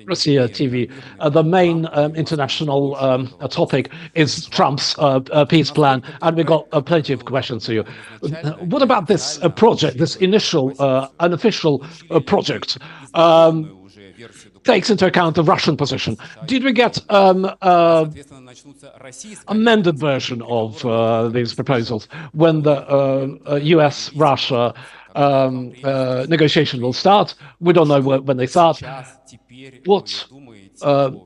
Russia TV. The main international topic is Trump's peace plan, and we got plenty of questions to you. What about this project, this initial unofficial project? Takes into account the Russian position. Did we get amended version of these proposals when the US-Russia negotiation will start? We don't know when they start. What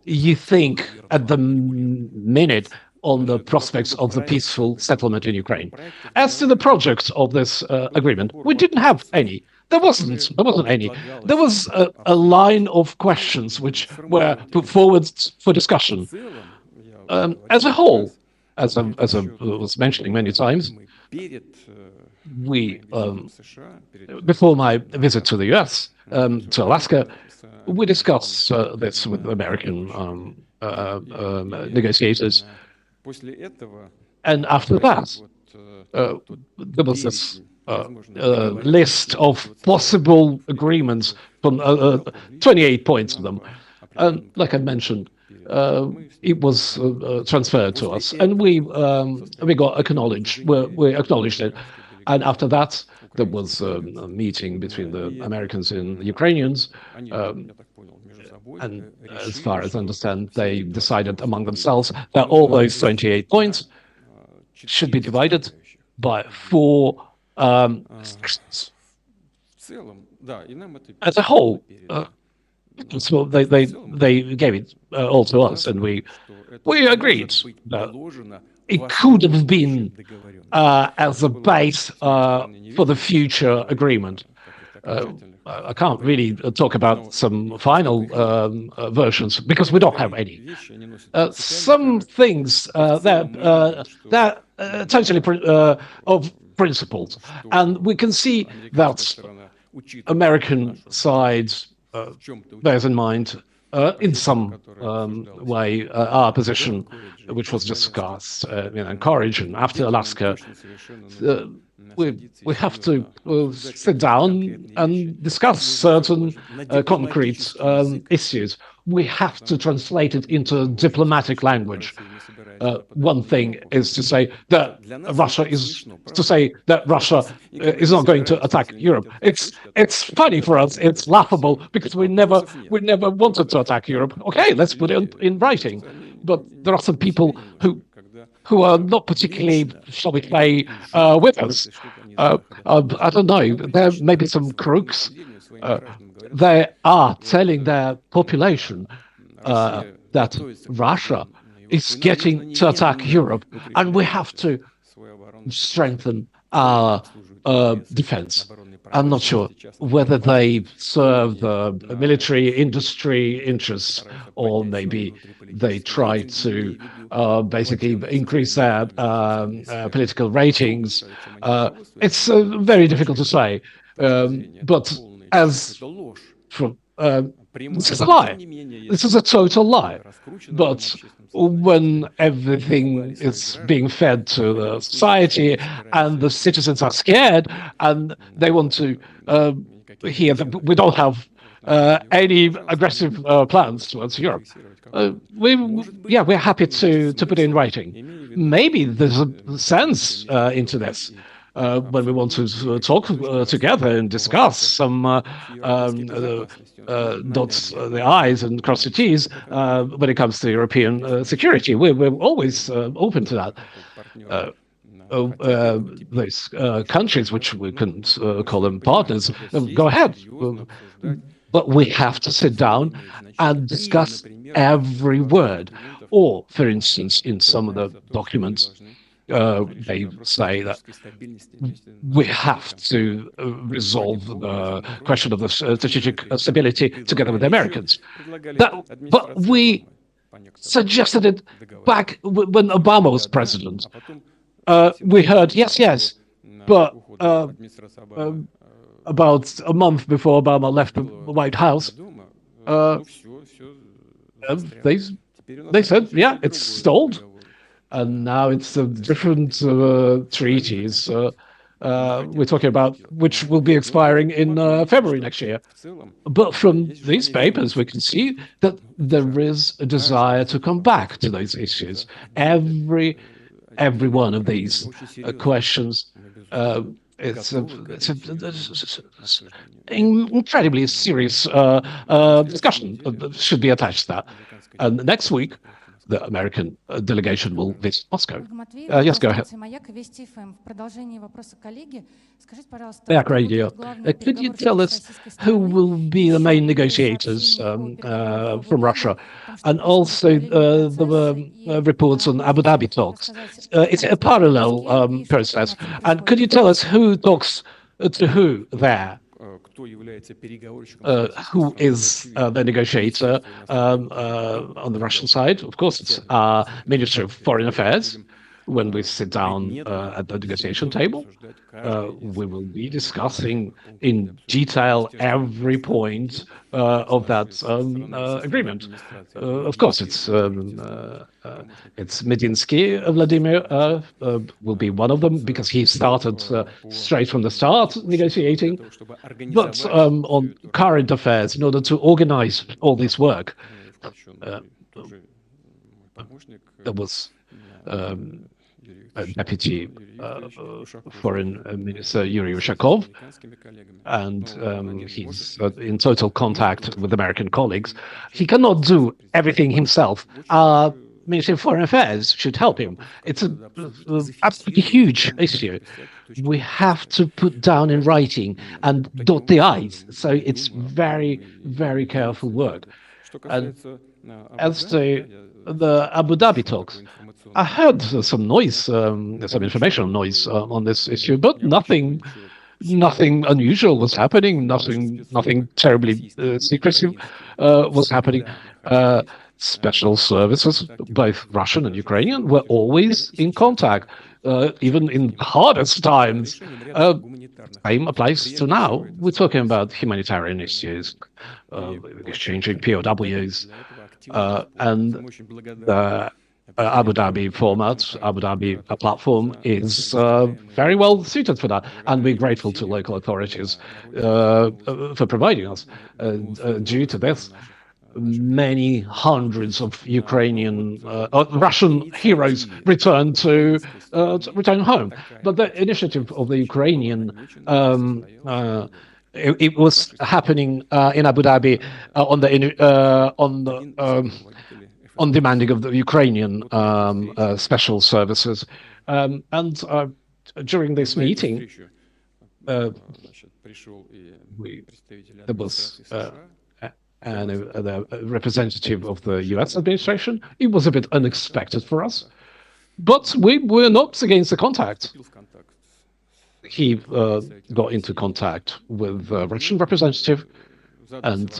you think at the minute on the prospects of the peaceful settlement in Ukraine? As to the project of this agreement, we didn't have any. There wasn't any. There was a line of questions which were put forward for discussion. As a whole, as I was mentioning many times, we, before my visit to the US, to Alaska, we discussed this with American negotiators. And after that, there was this list of possible agreements from 28 points of them. And like I mentioned, it was transferred to us, and we got acknowledged. We acknowledged it, and after that, there was a meeting between the Americans and the Ukrainians, and as far as I understand, they decided among themselves that all those 28 points should be divided by 4 sections. As a whole, so they gave it all to us, and we agreed that it could have been as a base for the future agreement. I can't really talk about some final versions because we don't have any. Some things that totally of principles, and we can see that American side bears in mind in some way our position, which was discussed, encouraged, and after Alaska, we have to sit down and discuss certain concrete issues. We have to translate it into diplomatic language. One thing is to say that Russia is not going to attack Europe. It's funny for us. It's laughable because we never wanted to attack Europe. Okay, let's put it in writing. But there are some people who are not particularly, shall we say, with us. I don't know. There may be some crooks. They are telling their population that Russia is getting to attack Europe, and we have to strengthen our defense. I'm not sure whether they serve the military industry interests, or maybe they try to basically increase their political ratings. It's very difficult to say, but as from this is a lie. This is a total lie. But when everything is being fed to the society and the citizens are scared and they want to hear that we don't have any aggressive plans towards Europe, we're happy to put it in writing. Maybe there's a sense into this. When we want to talk together and discuss some dots the I's and cross the T's when it comes to European security. We're always open to that. Those countries, which we couldn't call them partners, go ahead. But we have to sit down and discuss every word. Or, for instance, in some of the documents, they say that we have to resolve the question of the strategic stability together with the Americans. But we suggested it back when Obama was president. We heard, yes, but about a month before Obama left the White House, they said, yeah, it's stalled. And now it's different treaties we're talking about, which will be expiring in February next year. But from these papers, we can see that there is a desire to come back to those issues. Every one of these questions, it's an incredibly serious discussion should be attached to that. And next week, the American delegation will visit Moscow. Yes, go ahead. Back radio. Could you tell us who will be the main negotiators from Russia? And also the reports on Abu Dhabi talks. It's a parallel process. And could you tell us who talks to who there? Who is the negotiator on the Russian side? Of course, it's our Minister of Foreign Affairs. When we sit down at the negotiation table, we will be discussing in detail every point of that agreement. Of course, it's Medinsky, Vladimir will be one of them because he started straight from the start negotiating. But on current affairs, in order to organize all this work, there was Deputy Foreign Minister Yuri Ushakov, and he's in total contact with American colleagues. He cannot do everything himself. Our Ministry of Foreign Affairs should help him. It's an absolutely huge issue. We have to put down in writing and dot the I's. So it's very, very careful work. And as to the Abu Dhabi talks, I heard some noise, some informational noise on this issue, but nothing unusual was happening. Nothing terribly secretive was happening. Special services, both Russian and Ukrainian, were always in contact, even in hardest times. Same applies to now. We're talking about humanitarian issues, exchanging POWs, and the Abu Dhabi format, Abu Dhabi platform is very well suited for that, and we're grateful to local authorities for providing us. Due to this, many hundreds of Ukrainian, Russian heroes returned return home. But the initiative of the Ukrainian, it was happening in Abu Dhabi on demanding of the Ukrainian special services. And during this meeting, there was the representative of the US administration. It was a bit unexpected for us, but we were not against the contact. He got into contact with the Russian representative, and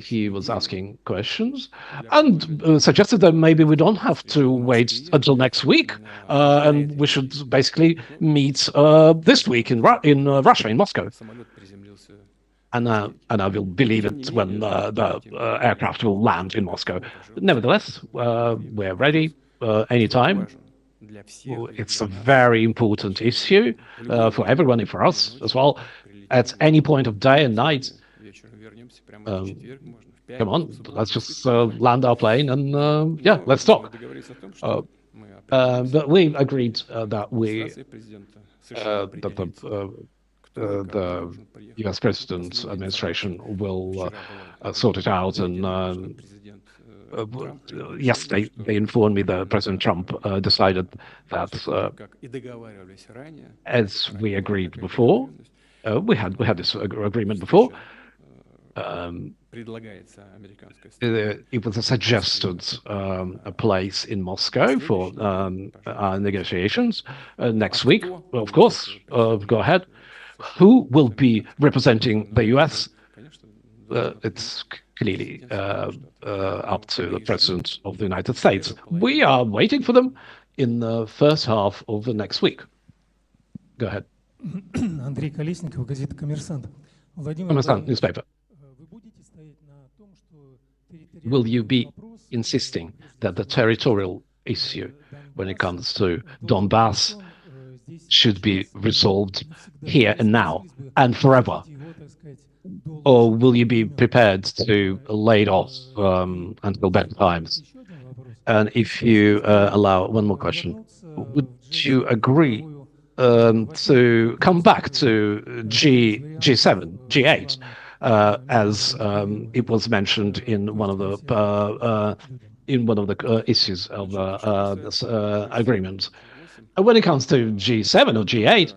he was asking questions and suggested that maybe we don't have to wait until next week, and we should basically meet this week in Russia, in Moscow. And I will believe it when the aircraft will land in Moscow. Nevertheless, we're ready anytime. It's a very important issue for everyone and for us as well. At any point of day and night, come on, let's just land our plane and yeah, let's talk. But we agreed that the US President's administration will sort it out. And yesterday they informed me that President Trump decided that, as we agreed before, we had this agreement before. It was a suggested a place in Moscow for our negotiations next week. Well, of course, go ahead. Who will be representing the US? It's clearly up to the President of the United States. We are waiting for them in the first half of the next week. Go ahead. Андрей Колесников, газета «Коммерсант». Коммерсант newspaper. Will you be insisting that the territorial issue when it comes to Donbass should be resolved here and now and forever? Or will you be prepared to lay it off until better times? And if you allow one more question, would you agree to come back to G7, G8, as it was mentioned in one of the issues of this agreement? When it comes to G7 or G8,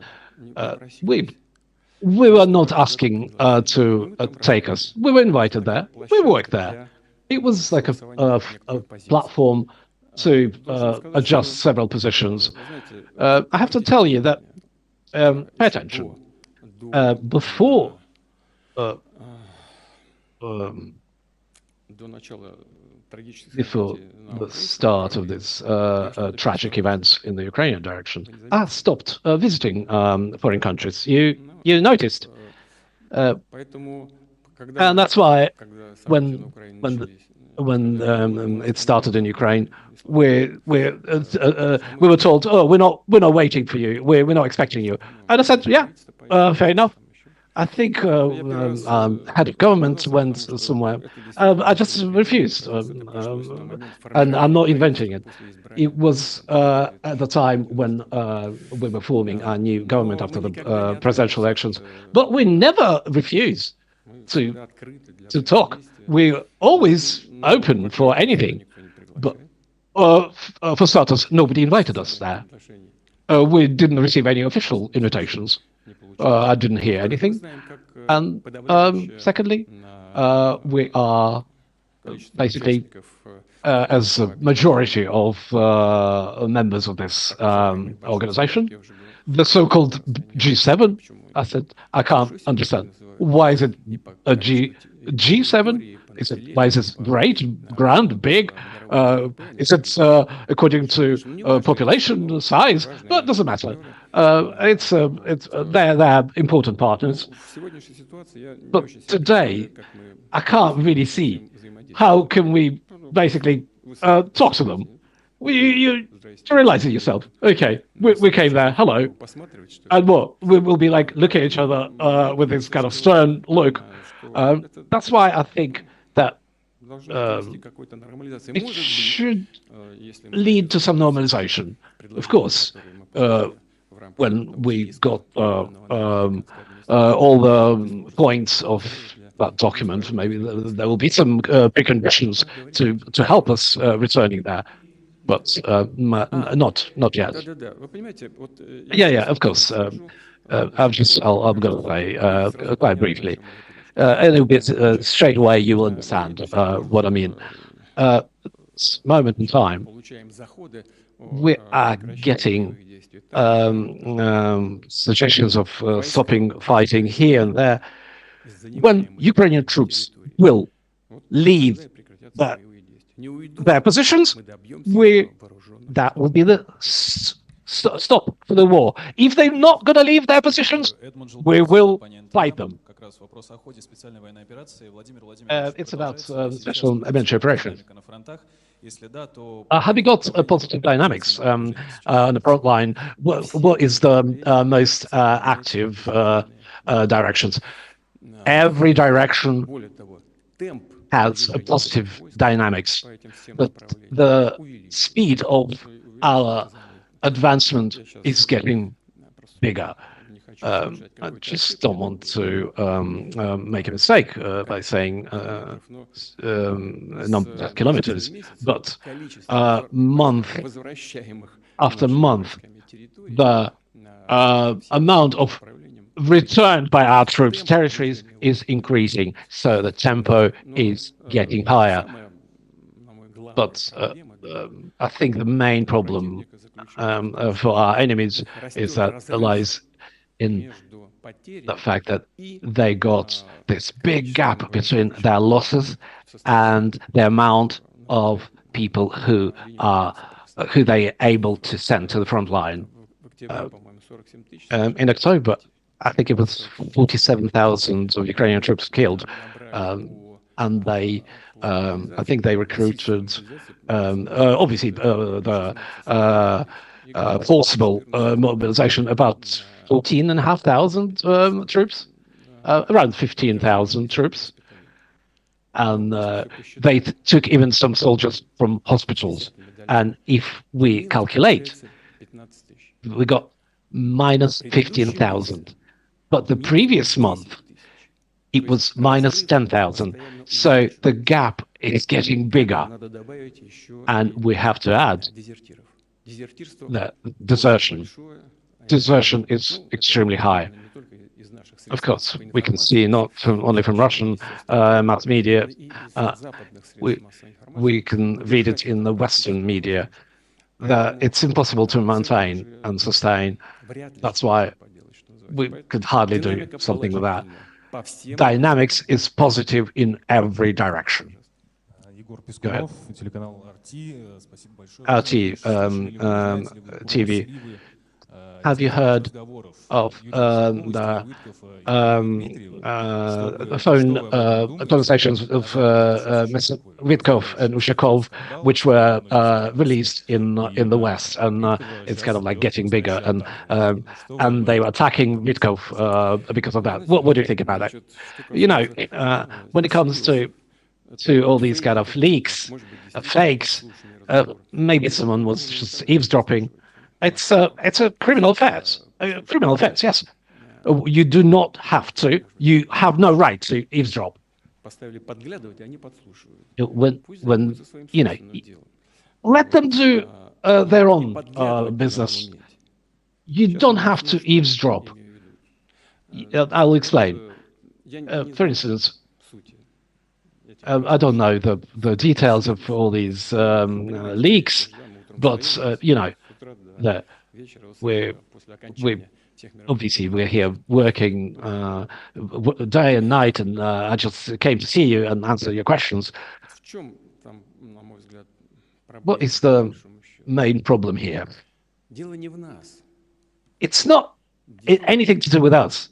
we were not asking to take us. We were invited there. We worked there. It was like a platform to adjust several positions. I have to tell you that pay attention. Before the start of this tragic events in the Ukrainian direction, I stopped visiting foreign countries. You noticed, and that's why when it started in Ukraine, we were told, oh, we're not waiting for you, we're not expecting you, and I said, yeah, fair enough. I think head of government went somewhere. I just refused, and I'm not inventing it. It was at the time when we were forming our new government after the presidential elections, but we never refused to talk. We're always open for anything, but for starters, nobody invited us there. We didn't receive any official invitations. I didn't hear anything. And secondly, we are basically, as a majority of members of this organization, the so-called G7, I said, I can't understand. Why is it a G7? Why is it great, grand, big? Is it according to population size? No, it doesn't matter. They're important partners. But today, I can't really see how can we basically talk to them. You realize it yourself. Okay, we came there. Hello, and what? We'll be like looking at each other with this kind of stern look. That's why I think that it should lead to some normalization. Of course, when we got all the points of that document, maybe there will be some preconditions to help us returning there, but not yet. Yeah, of course. I'm going to say quite briefly. A little bit straight away, you will understand what I mean. This moment in time, we are getting suggestions of stopping fighting here and there. When Ukrainian troops will leave their positions, that will be the stop for the war. If they're not going to leave their positions, we will fight them. It's about special military operations. Have you got positive dynamics on the front line? What is the most active directions? Every direction has a positive dynamics, but the speed of our advancement is getting bigger. I just don't want to make a mistake by saying number of kilometers, but month after month, the amount of returned by our troops' territories is increasing, so the tempo is getting higher. But I think the main problem for our enemies is that lies in the fact that they got this big gap between their losses and the amount of people who they are able to send to the front line. In October, I think it was 47,000 of Ukrainian troops killed. and I think they recruited, obviously, the forcible mobilization, about 14,500 troops, around 15,000 troops. And they took even some soldiers from hospitals. And if we calculate, we got minus 15,000. But the previous month, it was minus 10,000. So the gap is getting bigger. And we have to add that desertion. Desertion is extremely high. Of course, we can see not only from Russian mass media, we can read it in the Western media, that it's impossible to maintain and sustain. That's why we could hardly do something with that. Dynamics is positive in every direction. Go ahead. RT TV. Have you heard of the phone conversations of Mr. Witkov and Ushakov, which were released in the West, and it's kind of like getting bigger, and they were attacking Witkov because of that. What do you think about that? You know, when it comes to all these kind of leaks, fakes, maybe someone was just eavesdropping. It's a criminal offense. Criminal offense, yes. You do not have to. You have no right to eavesdrop. When you know, let them do their own business. You don't have to eavesdrop. I'll explain. For instance, I don't know the details of all these leaks, but you know. That we're here working day and night, and I just came to see you and answer your questions. What is the main problem here? It's not anything to do with us.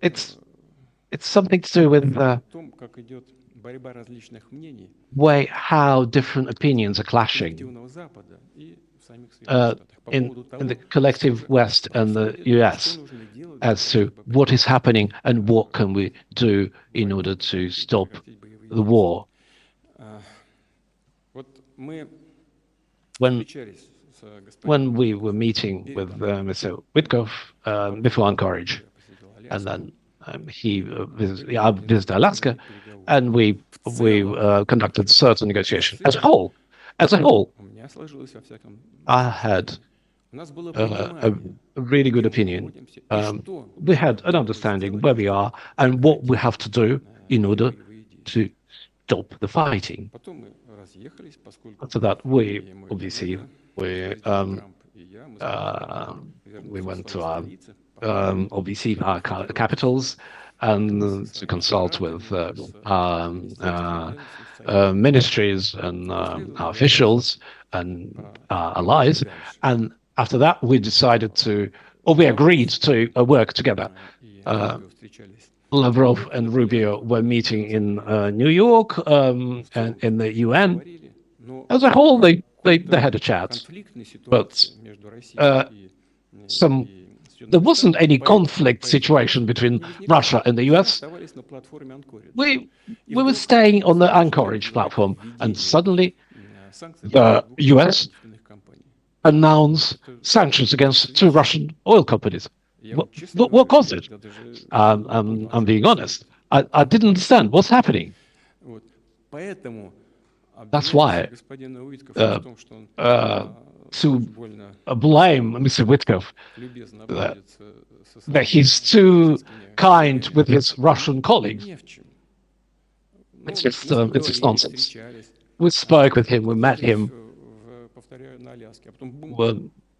It's something to do with the way how different opinions are clashing in the collective West and the US as to what is happening and what can we do in order to stop the war. When we were meeting with Mr. Witkov before Anchorage, and then he visited Alaska, and we conducted certain negotiations. As a whole, I had a really good opinion. We had an understanding where we are and what we have to do in order to stop the fighting. After that, we went to our capitals and to consult with ministries and our officials and our allies. And after that, we decided we agreed to work together. Lavrov and Rubio were meeting in New York and in the UN. As a whole, they had a chat, but there wasn't any conflict situation between Russia and the US. We were staying on the Anchorage platform, and suddenly the US announced sanctions against 2 Russian oil companies. What caused it? I'm being honest. I didn't understand what's happening. That's why to blame Mr. Witkov that he's too kind with his Russian colleagues. It's just nonsense. We spoke with him. We met him.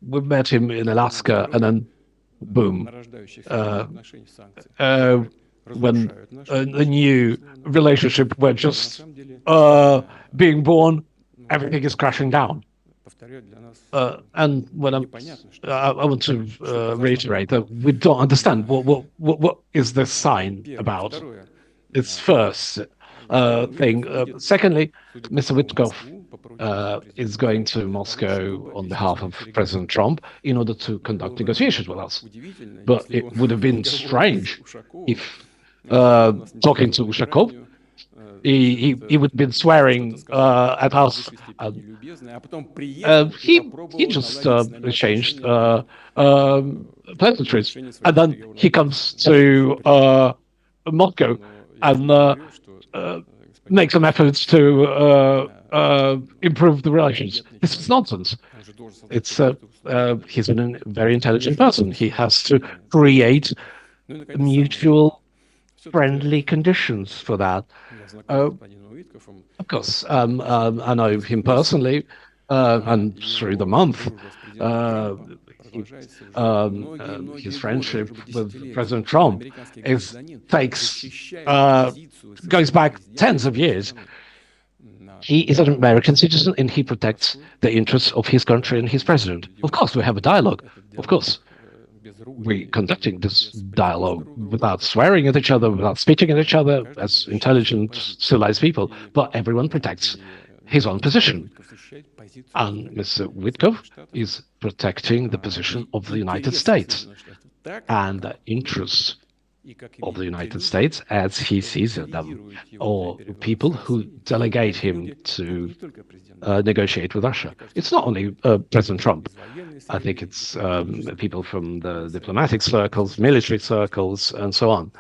We met him in Alaska, and then boom. When a new relationship were just being born, everything is crashing down. And when I want to reiterate that we don't understand what is this sign about. It's first thing. Secondly, Mr. Witkoff is going to Moscow on behalf of President Trump in order to conduct negotiations with us. But it would have been strange if, talking to Ushakov, he would have been swearing at us. He just changed pleasantries, and then he comes to Moscow and make some efforts to improve the relations. This is nonsense. It's he's a very intelligent person. He has to create mutual friendly conditions for that. Of course, I know him personally, and through the month, his friendship with President Trump goes back tens of years. He is an American citizen, and he protects the interests of his country and his president. Of course, we have a dialogue. Of course, we're conducting this dialogue without swearing at each other, without spitting at each other, as intelligent, civilized people. But everyone protects his own position. And Mr. Witkoff is protecting the position of the United States and the interests of the United States as he sees them, or people who delegate him to negotiate with Russia. It's not only President Trump. I think it's people from the diplomatic circles, military circles, and so on.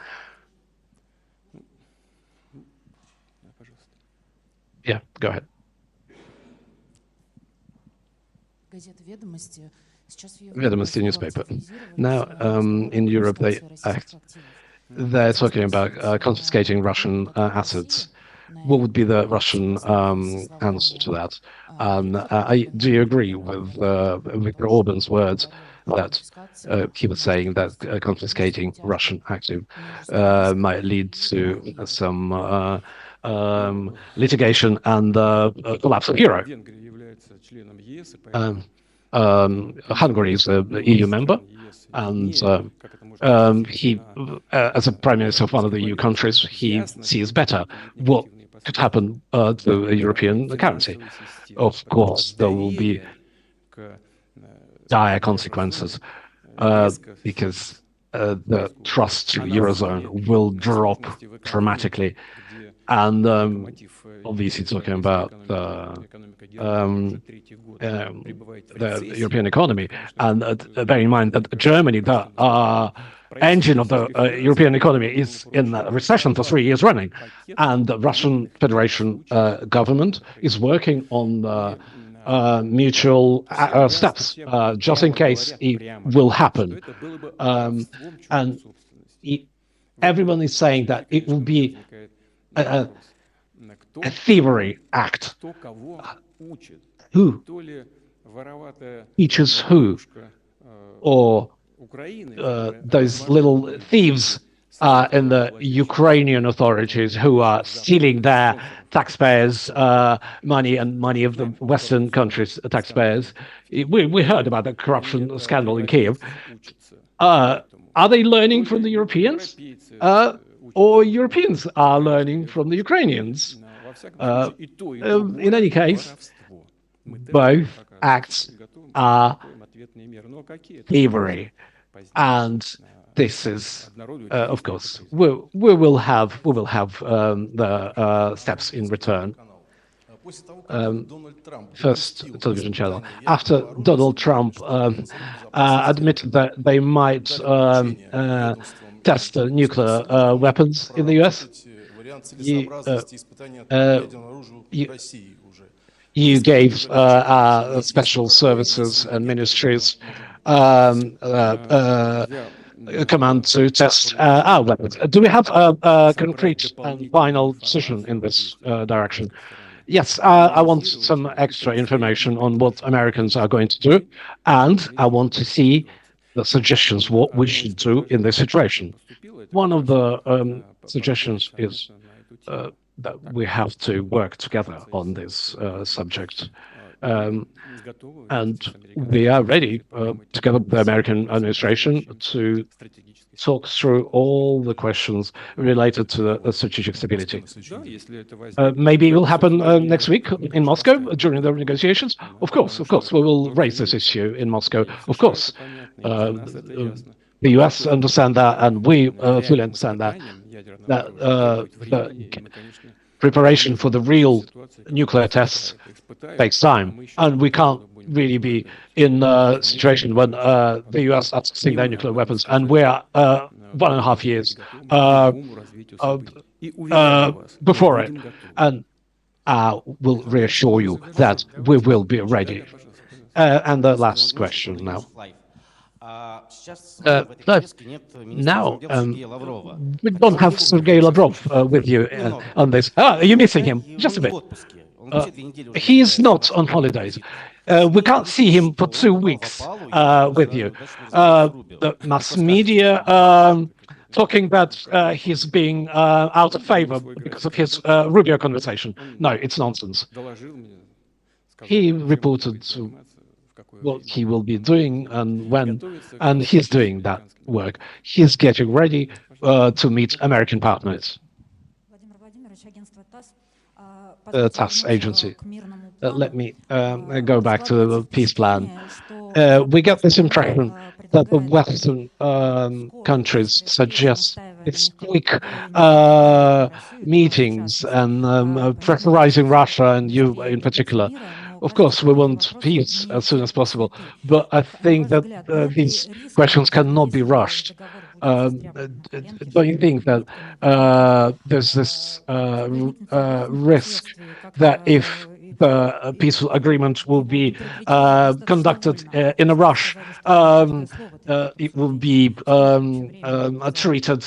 Yeah, go ahead. Ведомости newspaper. Now, in Europe, they're talking about confiscating Russian assets. What would be the Russian answer to that? Do you agree with Viktor Orban's words that he was saying that confiscating Russian active might lead to some litigation and collapse of euro? Hungary is an EU member, and he, as a prime minister of one of the EU countries, he sees better what could happen to a European currency. Of course, there will be dire consequences because the trust to Eurozone will drop dramatically. And obviously talking about the European economy, and bearing in mind that Germany, the engine of the European economy, is in a recession for 3 years running, and the Russian Federation government is working on mutual steps just in case it will happen. And everyone is saying that it will be a thievery act. Who teaches who? Or those little thieves in the Ukrainian authorities who are stealing their taxpayers' money and money of the Western countries' taxpayers. We heard about the corruption scandal in Kiev. Are they learning from the Europeans? Or Europeans are learning from the Ukrainians? In any case, both acts are thievery, and this is, of course, we will have the steps in return. First television channel. After Donald Trump admitted that they might test nuclear weapons in the US, you gave special services and ministries a command to test our weapons. Do we have a concrete and final decision in this direction? Yes, I want some extra information on what Americans are going to do, and I want to see the suggestions what we should do in this situation. One of the suggestions is that we have to work together on this subject. And we are ready, together with the American administration, to talk through all the questions related to the strategic stability. Maybe it will happen next week in Moscow during the negotiations. Of course, we will raise this issue in Moscow. Of course, the US understand that, and we fully understand that the preparation for the real nuclear tests takes time, and we can't really be in a situation when the US are testing their nuclear weapons, and we are 1.5 years before it. And I will reassure you that we will be ready. And the last question now. Now, we don't have Sergei Lavrov with you on this. You're missing him just a bit. He is not on holidays. We can't see him for 2 weeks with you. The mass media talking that he's being out of favor because of his Rubio conversation. No, it's nonsense. He reported what he will be doing and when, and he's doing that work. He's getting ready to meet American partners. TASS agency. Let me go back to the peace plan. We get this impression that the Western countries suggest it's quick meetings and pressurizing Russia and you in particular. Of course, we want peace as soon as possible, but I think that these questions cannot be rushed. Don't you think that there's this risk that if the peaceful agreement will be conducted in a rush, it will be treated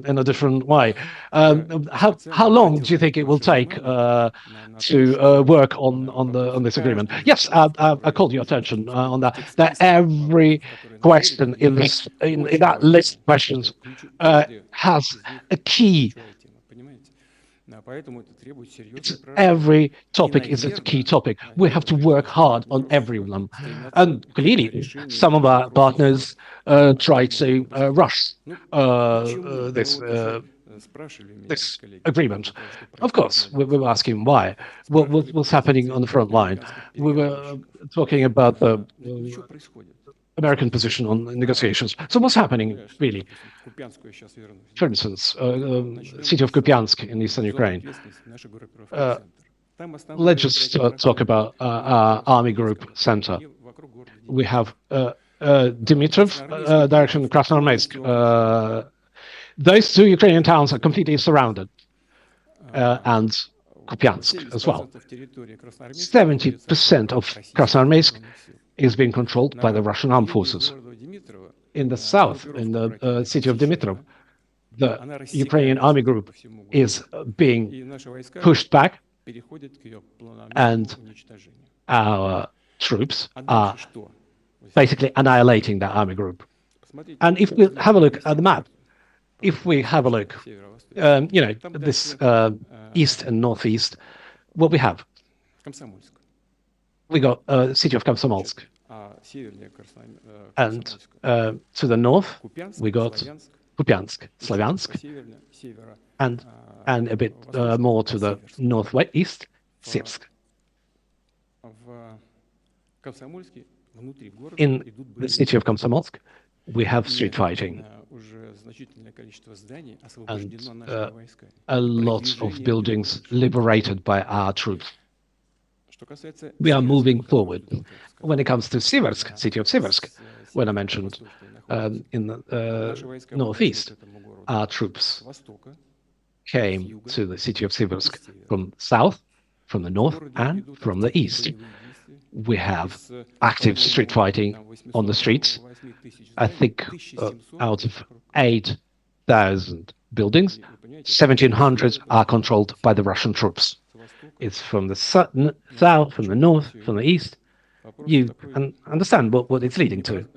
in a different way? How long do you think it will take to work on this agreement? Yes, I called your attention on that. That every question in that list of questions has a key. Every topic is a key topic. We have to work hard on every of them. And clearly, some of our partners try to rush this agreement. Of course, we were asking why. What's happening on the front line? We were talking about the American position on negotiations. So what's happening, really? For instance, city of Kupiansk in eastern Ukraine. Let's just talk about our army group center. We have Dimitrov, direction Krasnoarmeysk. Those 2 Ukrainian towns are completely surrounded, and Kupiansk as well. 70% of Krasnoarmeysk is being controlled by the Russian armed forces. In the south, in the city of Dimitrov, the Ukrainian army group is being pushed back, and our troops are basically annihilating that army group. And if we have a look at the map, if we have a look, this east and northeast, what we have? We got city of Komsomolsk, and to the north we got Kupiansk, Slavyansk, and a bit more to the northwest, Sipsk. In the city of Komsomolsk, we have street fighting, and a lot of buildings liberated by our troops. We are moving forward. When it comes to Siversk, city of Siversk, when I mentioned in the northeast, our troops came to the city of Siversk from south, from the north, and from the east. We have active street fighting on the streets. I think out of 8,000 buildings, 1,700 are controlled by the Russian troops. It's from the south, from the north, from the east. You understand what it's leading to.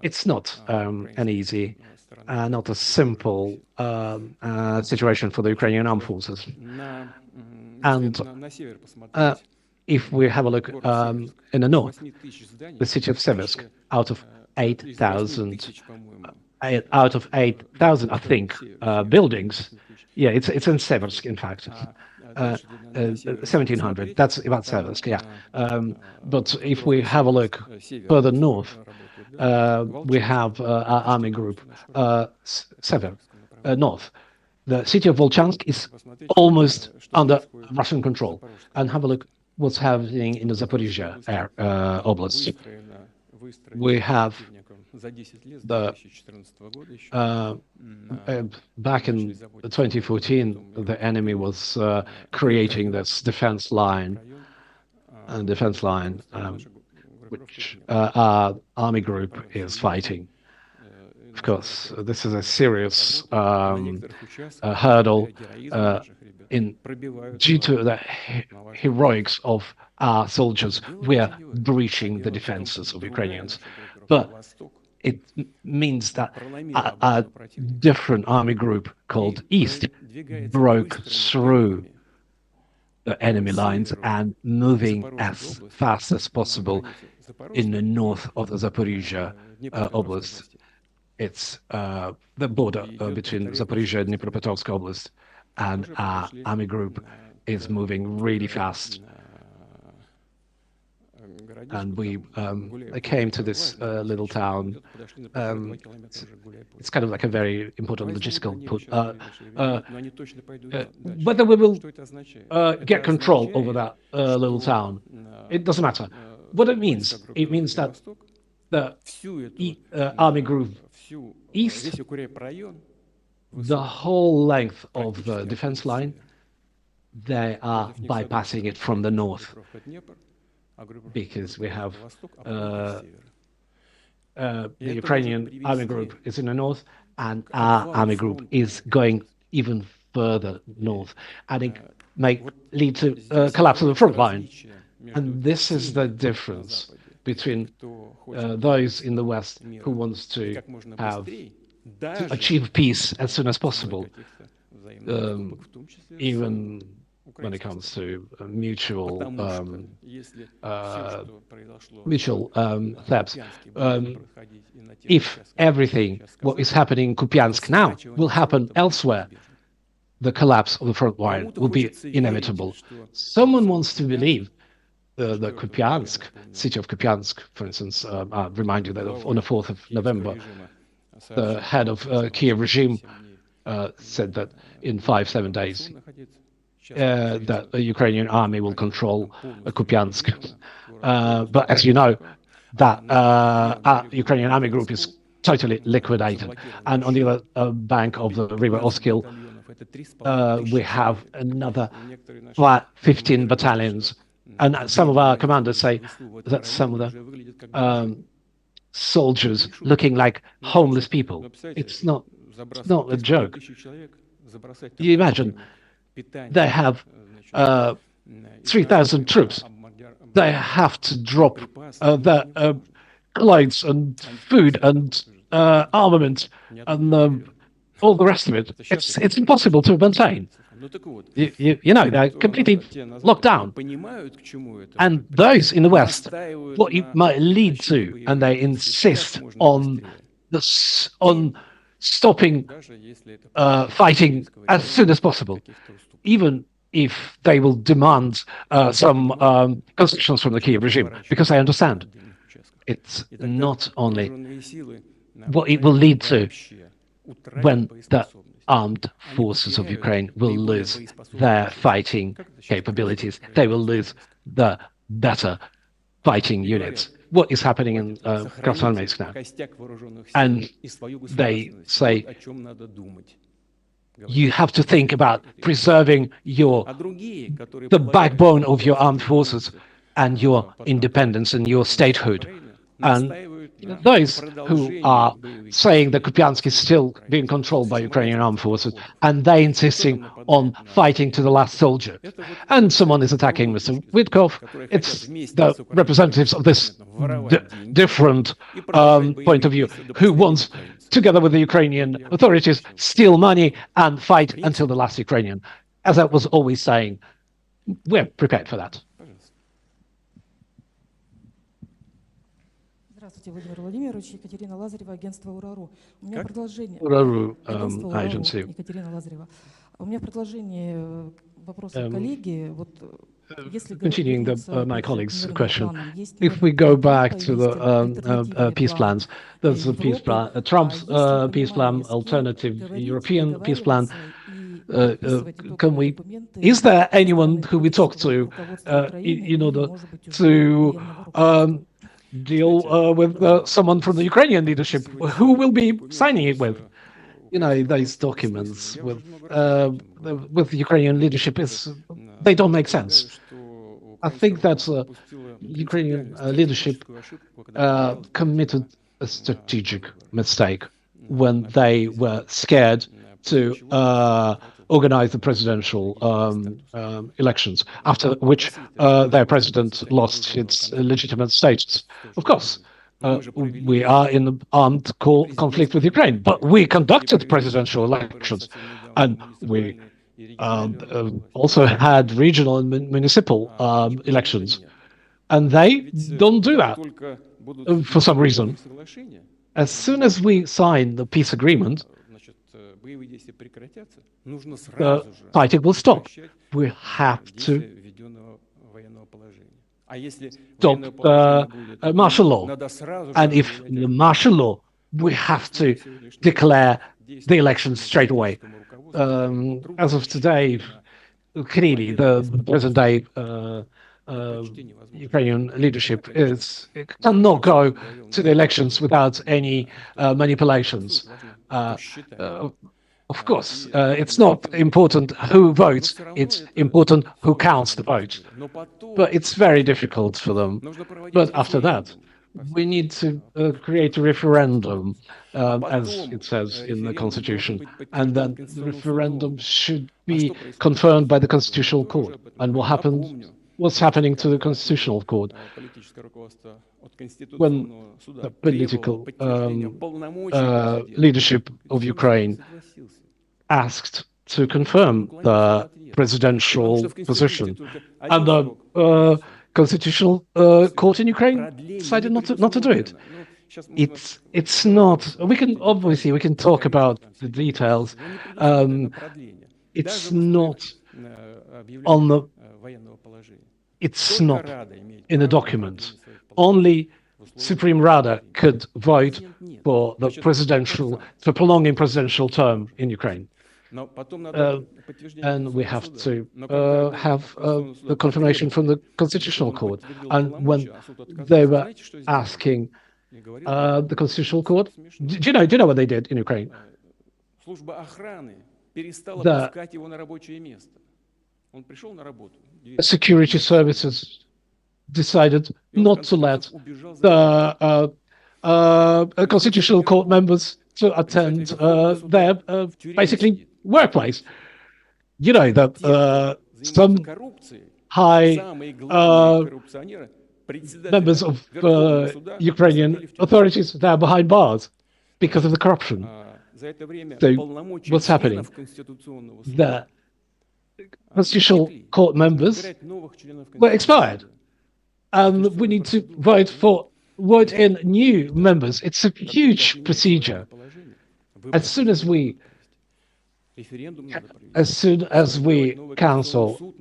It's not an easy, not a simple situation for the Ukrainian armed forces. And if we have a look in the north, the city of Seversk, out of 8,000, I think, buildings. Yeah, it's in Seversk, in fact. 1,700. That's about Seversk, yeah. But if we have a look further north, we have our army group, Sever, north. The city of Volchansk is almost under Russian control. And have a look what's happening in the Zaporizhia Oblast. We have the back in 2014, the enemy was creating this defense line, which our army group is fighting. Of course, this is a serious hurdle due to the heroics of our soldiers. We are breaching the defenses of Ukrainians, but it means that a different army group called East broke through the enemy lines and moving as fast as possible in the north of the Zaporizhia Oblast. It's the border between Zaporizhia and Dnipropetrovsk Oblast, and our army group is moving really fast. And we came to this little town. It's kind of like a very important logistical put. Whether we will get control over that little town, it doesn't matter. What it means that the army group East, the whole length of the defense line, they are bypassing it from the north, because we have the Ukrainian army group is in the north, and our army group is going even further north, and it may lead to collapse of the front line. And this is the difference between those in the West who wants to achieve peace as soon as possible, even when it comes to mutual thefts. If everything what is happening in Kupiansk now will happen elsewhere, the collapse of the front line will be inevitable. Someone wants to believe the Kupiansk, city of Kupiansk, for instance. I remind you that on the 4th of November, the head of Kiev regime said that in 5-7 days, that the Ukrainian army will control Kupiansk. But as you know, that Ukrainian army group is totally liquidated. And on the other bank of the river Oskil, we have another 15 battalions. And some of our commanders say that some of the soldiers looking like homeless people. It's not a joke. You imagine, they have 3,000 troops. They have to drop their clothes and food and armament and all the rest of it. It's impossible to maintain. You know, they're completely locked down. And those in the West, what it might lead to, and they insist on stopping fighting as soon as possible, even if they will demand some concessions from the Kiev regime, because I understand it's not only what it will lead to when the armed forces of Ukraine will lose their fighting capabilities. They will lose the better fighting units. What is happening in Krasnoarmeysk now? And they say you have to think about preserving the backbone of your armed forces and your independence and your statehood. And those who are saying that Kupiansk is still being controlled by Ukrainian armed forces, and they insisting on fighting to the last soldier. And someone is attacking Mr. Witkov. It's the representatives of this different point of view who wants, together with the Ukrainian authorities, steal money and fight until the last Ukrainian. As I was always saying, we're prepared for that. Здравствуйте, Владимир Владимирович. Екатерина Лазарева, агентство УРАРУ. У меня продолжение. Uraru Агентство УРАРУ, agency. Екатерина Лазарева. У меня продолжение вопроса Um, коллеги. Вот если Continuing вернуться my опять же к colleague's мирным question, планам, есть if we мирный go план back Трампа, to есть the альтернативный peace план plans, there's a peace Европы, plan, Trump's есть ли peace plan, понимание, с кем alternative говорить, European peace plan. договариваться и подписывать Can итоговые we? документы Is there со anyone стороны who we talk политического to руководства Украины in или, order может быть, уже to военного руководства? deal with someone from the Ukrainian leadership? Who will be signing it with? You know, those documents with the Ukrainian leadership they don't make sense. I think that Ukrainian leadership committed a strategic mistake when they were scared to organize the presidential elections, after which their president lost its legitimate status. Of course, we are in an armed conflict with Ukraine, but we conducted presidential elections, and we also had regional and municipal elections, and they don't do that for some reason. As soon as we sign the peace agreement, the fighting will stop. We have to stop martial law. And if the martial law, we have to declare the elections straight away. As of today, clearly, the present-day Ukrainian leadership cannot go to the elections without any manipulations. Of course, it's not important who votes, it's important who counts the votes. But it's very difficult for them. But after that, we need to create a referendum, as it says in the Constitution, and then the referendum should be confirmed by the Constitutional Court. And what's happening to the Constitutional Court when the political leadership of Ukraine asked to confirm the presidential position, and the Constitutional Court in Ukraine decided not to do it. It's not. We can talk about the details. It's not on the. It's not in a document. Only Supreme Rada could vote for prolonging presidential term in Ukraine. And we have to have the confirmation from the Constitutional Court. And when they were asking the Constitutional Court, do you know what they did in Ukraine? The security services decided not to let the Constitutional Court members to attend their basically workplace. You know that some high members of Ukrainian authorities, they are behind bars because of the corruption. So what's happening? The Constitutional Court members were expired, and we need to vote in new members. It's a huge procedure. As soon as we cancel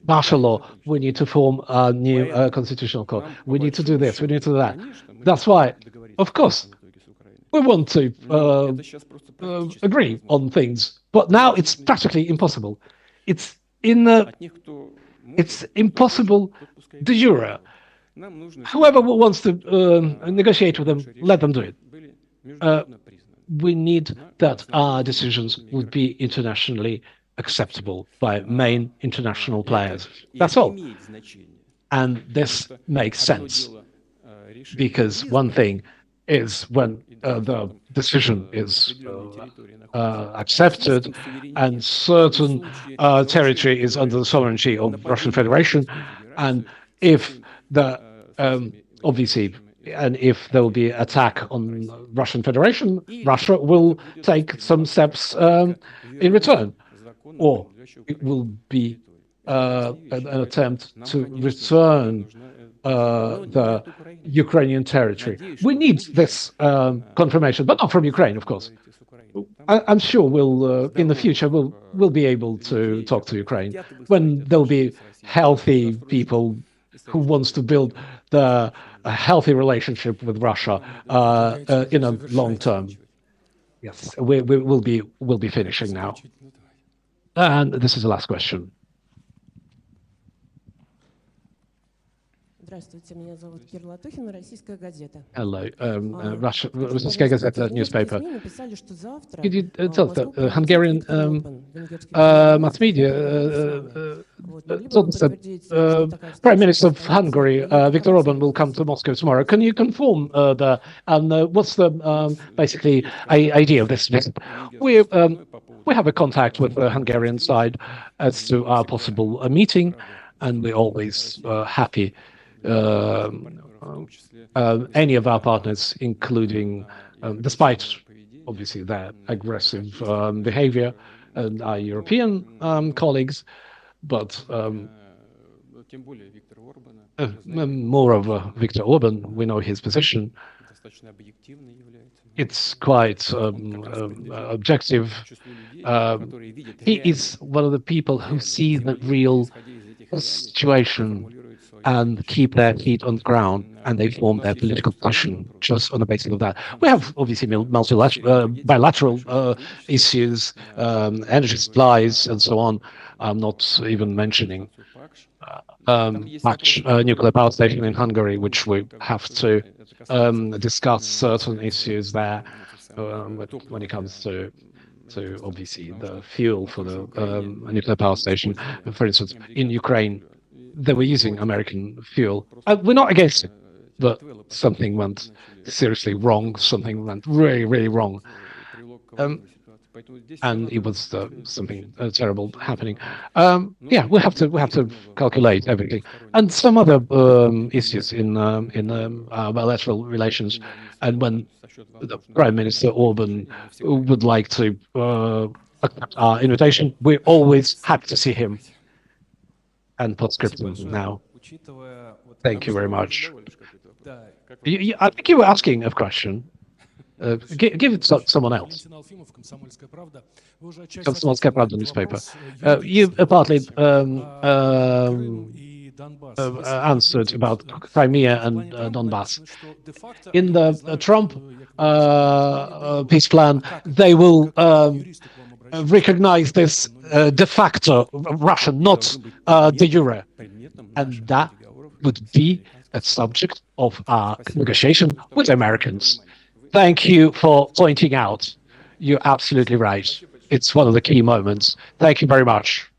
martial law, we need to form a new constitutional court. We need to do this. We need to do that. That's why, of course, we want to agree on things, but now it's practically impossible. It's impossible de jure. Whoever wants to negotiate with them, let them do it. We need that our decisions would be internationally acceptable by main international players. That's all. And this makes sense, because one thing is when the decision is accepted and certain territory is under the sovereignty of the Russian Federation, and if the obviously, and if there will be attack on Russian Federation, Russia will take some steps in return, or it will be an attempt to return the Ukrainian territory. We need this confirmation, but not from Ukraine, of course. I'm sure in the future, we'll be able to talk to Ukraine when there'll be healthy people who wants to build a healthy relationship with Russia in a long term. Yes, we'll be finishing now. And this is the last question. Здравствуйте, меня зовут Кира Латухина, Российская газета. Hello, Russian Gazeta newspaper. Could you tell the Hungarian mass media told us that Prime Minister of Hungary, Viktor Orban, will come to Moscow tomorrow. Can you confirm what's the basically idea of this visit? We have a contact with the Hungarian side as to our possible meeting, and we're always happy. Any of our partners, including, despite obviously their aggressive behavior, and our European colleagues, but moreover, Viktor Orban, we know his position. It's quite objective. He is one of the people who see the real situation and keep their feet on the ground, and they form their political position just on the basis of that. We have obviously bilateral issues, energy supplies, and so on. I'm not even mentioning much nuclear power station in Hungary, which we have to discuss certain issues there when it comes to obviously the fuel for the nuclear power station. For instance, in Ukraine, they were using American fuel. We're not against it, but something went seriously wrong. Something went really, really wrong, and it was something terrible happening. Yeah, we have to calculate everything, and some other issues in bilateral relations. And when the Prime Minister Orban would like to accept our invitation, we're always happy to see him. And postscriptum now. Thank you very much. I think you were asking a question. Give it to someone else. Комсомольская правда newspaper. You partly answered about Crimea and Donbass. In the Trump peace plan, they will recognize this de facto Russian, not de jure, and that would be a subject of our negotiation with Americans. Thank you for pointing out. You're absolutely right. It's one of the key moments. Thank you very much.